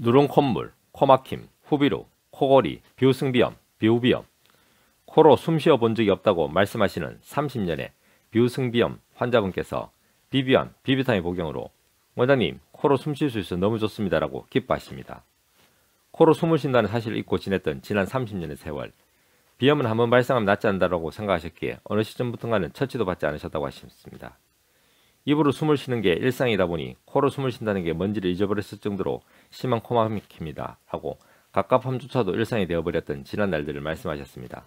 누런 콧물, 코막힘, 후비루, 코골이, 비우승비염, 비우비염, 코로 숨 쉬어 본 적이 없다고 말씀하시는 30년의 비우승비염 환자분께서 비비안, 비비타민 복용으로 원장님, 코로 숨 쉴 수 있어 너무 좋습니다라고 기뻐하십니다. 코로 숨을 쉰다는 사실을 잊고 지냈던 지난 30년의 세월, 비염은 한번 발생하면 낫지 않는다고 생각하셨기에 어느 시점부터가는 처치도 받지 않으셨다고 하셨습니다. 입으로 숨을 쉬는 게 일상이다 보니 코로 숨을 쉰다는 게 뭔지를 잊어버렸을 정도로 심한 코막힘이다 하고 갑갑함조차도 일상이 되어버렸던 지난 날들을 말씀하셨습니다.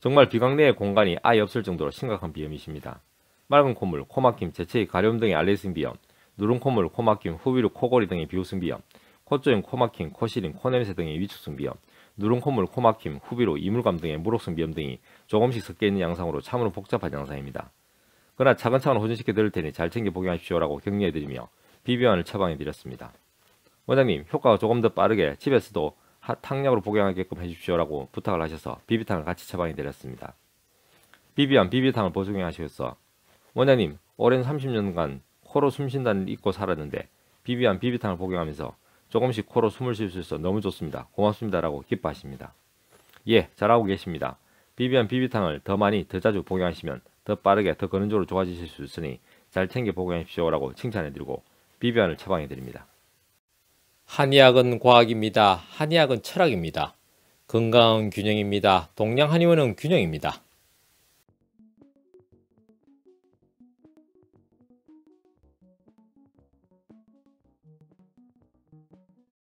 정말 비강 내의 공간이 아예 없을 정도로 심각한 비염이십니다. 맑은 콧물, 코막힘, 재채기, 가려움 등의 알레르기 비염, 누른 콧물, 코막힘, 후비루, 코골이 등의 비후승 비염, 콧조임, 코막힘, 코시림, 코냄새 등의 위축성 비염, 누른 콧물, 코막힘, 후비루, 이물감 등의 물혹성 비염 등이 조금씩 섞여 있는 양상으로 참으로 복잡한 양상입니다. 그러나 차근차근 호전시켜 드릴 테니 잘 챙겨 복용하십시오라고 격려해드리며 비비안을 처방해드렸습니다. 원장님, 효과가 조금 더 빠르게 집에서도 탕약으로 복용하게끔 해주십시오라고 부탁을 하셔서 비비탕을 같이 처방해드렸습니다. 비비안, 비비탕을 복용하셔서 원장님, 오랜 30년간 코로 숨쉰다는 잊고 살았는데 비비안, 비비탕을 복용하면서 조금씩 코로 숨을 쉴 수 있어 너무 좋습니다. 고맙습니다라고 기뻐하십니다. 예, 잘하고 계십니다. 비비안, 비비탕을 더 많이, 더 자주 복용하시면 더 빠르게, 더 근원적으로 좋아지실 수 있으니 잘 챙겨 복용하십시오라고 칭찬해드리고 비비안을 처방해드립니다. 한의학은 과학입니다. 한의학은 철학입니다. 건강은 균형입니다. 동양 한의원은 균형입니다.